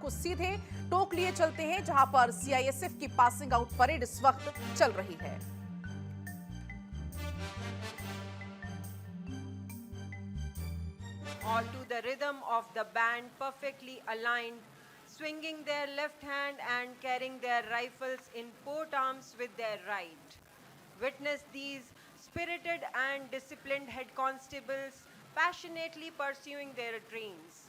आपको सीधे टोक लिए चलते हैं, जहां पर सीआईएसएफ की पासिंग आउट परेड इस वक्त चल रही है। all to the rhythm of the band, perfectly aligned, swinging their left hand and carrying their rifles in port arms with their right. Witness these spirited and disciplined head constables passionately pursuing their dreams.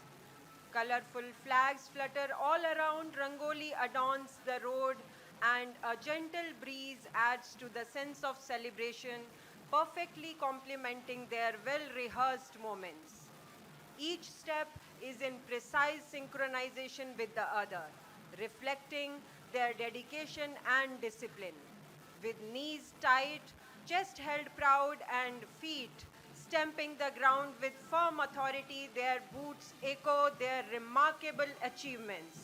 Colorful flags flutter all around, rangoli adorns the road, and a gentle breeze adds to the sense of celebration, perfectly complementing their well-rehearsed moments. Each step is in precise synchronization with the other, reflecting their dedication and discipline. With knees tight, chest held proud, and feet stamping the ground with firm authority, their boots echo their remarkable achievements.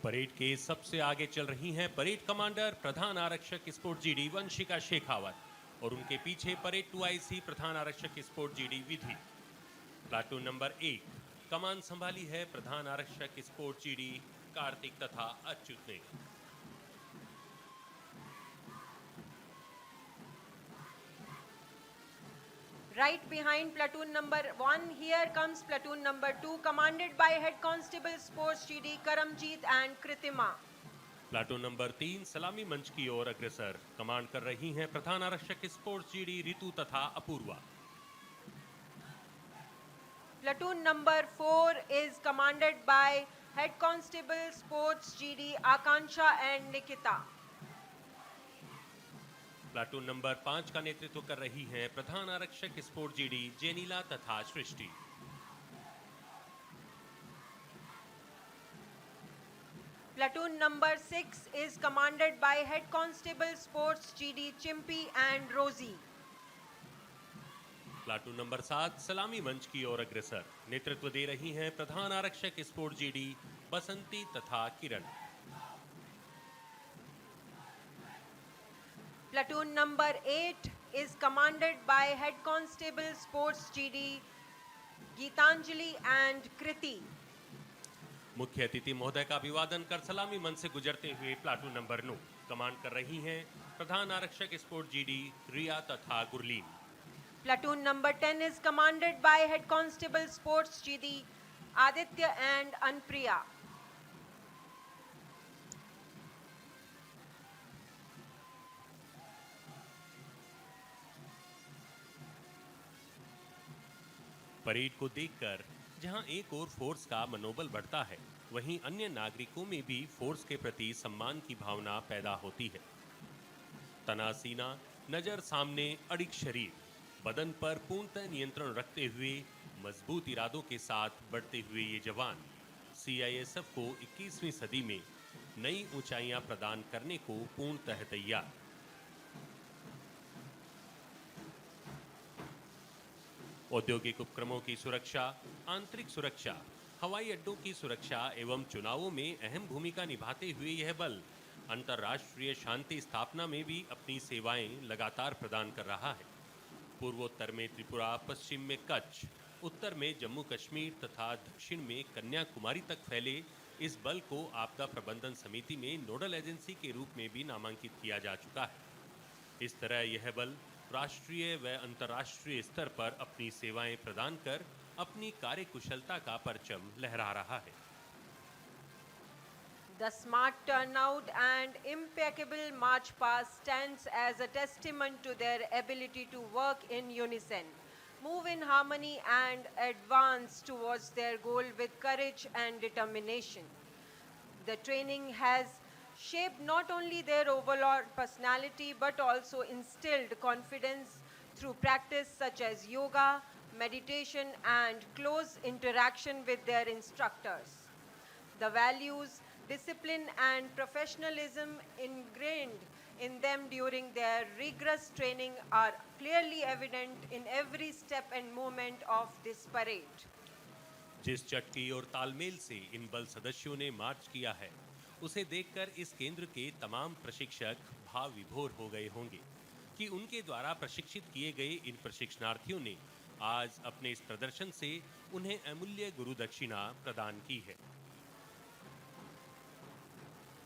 Parade के सबसे आगे चल रही हैं parade commander प्रधान आरक्षक sport GD Vanshika Shekhawat और उनके पीछे परेड 2IC प्रधान आरक्षक स्पोर्ट जीडी विधि। प्लाटून नंबर 1 कमान संभाली है प्रधान आरक्षक स्पोर्ट जीडी कार्तिक तथा अच्युत ने। Right behind platoon number 1, here comes platoon number 2, commanded by Head Constable Sports GD Karamjeet and Kritima. Platoon number 3 सलामी मंच की ओर अग्रसर, कमांड कर रही हैं प्रधान आरक्षक स्पोर्ट्स जीडी रितु तथा Apoorva. Platoon number 4 is commanded by Head Constable Sports GD Akansha and Nikita. Platoon number 5 का नेतृत्व कर रही हैं प्रधान आरक्षक स्पोर्ट जीडी जेनीला तथा सृष्टि। Platoon number 6 is commanded by Head Constable Sports GD Chimpy and Rosie. Platoon number 7 सलामी मंच की ओर अग्रसर, नेतृत्व दे रही हैं प्रधान आरक्षक स्पोर्ट जीडी बसंती तथा किरण। Platoon number 8 is commanded by Head Constable Sports GD Geetanjali and Kriti. मुख्य अतिथि महोदय का अभिवादन कर सलामी मंच से गुजरते हुए प्लाटून नंबर 9 कमांड कर रही हैं प्रधान आरक्षक स्पोर्ट जीडी रिया तथा Gurleen. Platoon number 10 is commanded by Head Constable Sports GD Aditya and Anpriya. Parade को देखकर जहां एक और फोर्स का मनोबल बढ़ता है, वहीं अन्य नागरिकों में भी फोर्स के प्रति सम्मान की भावना पैदा होती है। तना सीना, नजर सामने, अडिग शरीर, बदन पर पूर्णतः नियंत्रण रखते हुए मजबूत इरादों के साथ बढ़ते हुए ये जवान सीआईएसएफ को 21वीं सदी में नई ऊंचाइयां प्रदान करने को पूर्णतः तैयार। औद्योगिक उपक्रमों की सुरक्षा, आंतरिक सुरक्षा, हवाई अड्डों की सुरक्षा एवं चुनावों में अहम भूमिका निभाते हुए यह बल अंतर्राष्ट्रीय शांति स्थापना में भी अपनी सेवाएं लगातार प्रदान कर रहा है। पूर्वोत्तर में त्रिपुरा, पश्चिम में कच्छ, उत्तर में जम्मू कश्मीर तथा दक्षिण में कन्याकुमारी तक फैले इस बल को आपदा प्रबंधन समिति में नोडल एजेंसी के रूप में भी नामांकित किया जा चुका है। इस तरह यह बल राष्ट्रीय व अंतर्राष्ट्रीय स्तर पर अपनी सेवाएं प्रदान कर अपनी कार्यकुशलता का परचम लहरा रहा है। The smart turnout and impeccable march past stands as a testament to their ability to work in unison, move in harmony and advance towards their goal with courage and determination. The training has shaped not only their overall personality but also instilled confidence through practice such as yoga, meditation and close interaction with their instructors. The values, discipline and professionalism ingrained in them during their rigorous training are clearly evident in every step and movement of this parade. जिस चटकी और तालमेल से इन बल सदस्यों ने मार्च किया है, उसे देखकर इस केंद्र के तमाम प्रशिक्षक भाव विभोर हो गए होंगे कि उनके द्वारा प्रशिक्षित किए गए इन प्रशिक्षणार्थियों ने आज अपने इस प्रदर्शन से उन्हें अमूल्य गुरु दक्षिणा प्रदान की है।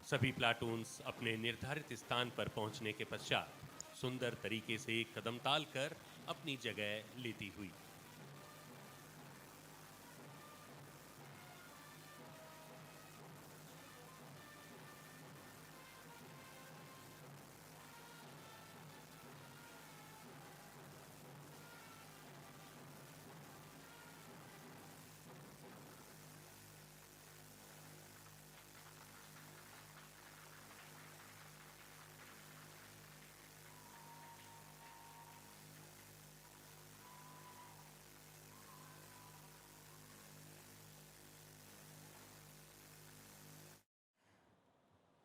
सभी प्लाटून्स अपने निर्धारित स्थान पर पहुंचने के पश्चात सुंदर तरीके से कदम ताल कर अपनी जगह लेती हुई।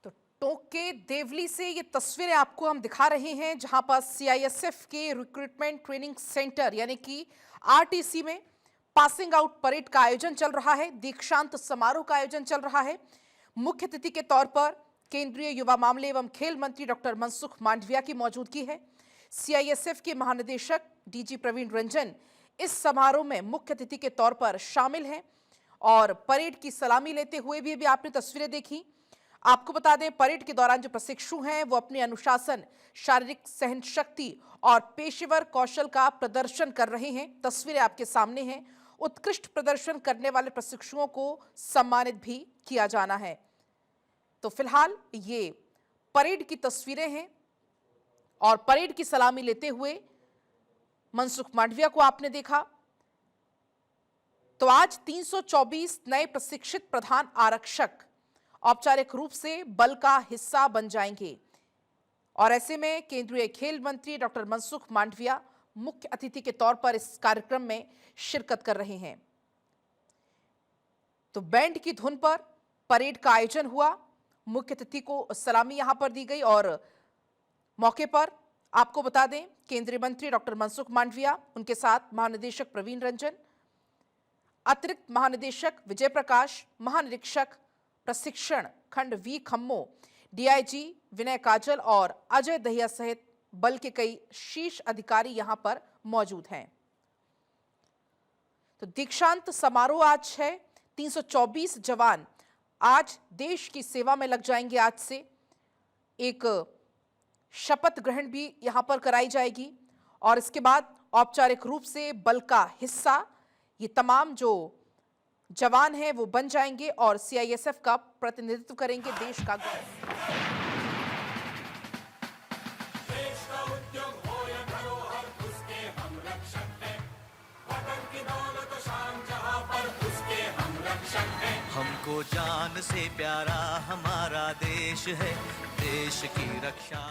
तो टोंक के देवली से ये तस्वीरें आपको हम दिखा रहे हैं, जहां पर सीआईएसएफ के रिक्रूटमेंट ट्रेनिंग सेंटर यानी कि आरटीसी में पासिंग आउट परेड का आयोजन चल रहा है। दीक्षांत समारोह का आयोजन चल रहा है। मुख्य अतिथि के तौर पर केंद्रीय युवा मामले एवं खेल मंत्री डॉक्टर मनसुख मांडविया की मौजूदगी है। सीआईएसएफ के महानिदेशक डीजी प्रवीण रंजन इस समारोह में मुख्य अतिथि के तौर पर शामिल हैं और परेड की सलामी लेते हुए भी आपने तस्वीरें देखी। आपको बता दें, परेड के दौरान जो प्रशिक्षु हैं वो अपने अनुशासन, शारीरिक सहन शक्ति और पेशेवर कौशल का प्रदर्शन कर रहे हैं। तस्वीरें आपके सामने हैं। उत्कृष्ट प्रदर्शन करने वाले प्रशिक्षुओं को सम्मानित भी किया जाना है। तो फिलहाल ये परेड की तस्वीरें हैं और परेड की सलामी लेते हुए मनसुख मांडविया को आपने देखा। तो आज 324 नए प्रशिक्षित प्रधान आरक्षक औपचारिक रूप से बल का हिस्सा बन जाएंगे और ऐसे में केंद्रीय खेल मंत्री डॉक्टर मनसुख मांडविया मुख्य अतिथि के तौर पर इस कार्यक्रम में शिरकत कर रहे हैं। तो बैंड की धुन पर परेड का आयोजन हुआ। मुख्य अतिथि को सलामी यहां पर दी गई और मौके पर आपको बता दें, केंद्रीय मंत्री डॉक्टर मनसुख मांडविया, उनके साथ महानिदेशक प्रवीण रंजन, अतिरिक्त महानिदेशक विजय प्रकाश, महानिरीक्षक प्रशिक्षण खंड वी खम्मो, डीआईजी विनय काजल और अजय दहिया सहित बल के कई शीर्ष अधिकारी यहां पर मौजूद हैं। तो दीक्षांत समारोह आज है। 324 जवान आज देश की सेवा में लग जाएंगे। आज से एक शपथ ग्रहण भी यहां पर कराई जाएगी और इसके बाद औपचारिक रूप से बल का हिस्सा ये तमाम जो जवान हैं वो बन जाएंगे और सीआईएसएफ का प्रतिनिधित्व करेंगे, देश का गौरव। हमको जान से प्यारा हमारा देश है, देश की रक्षा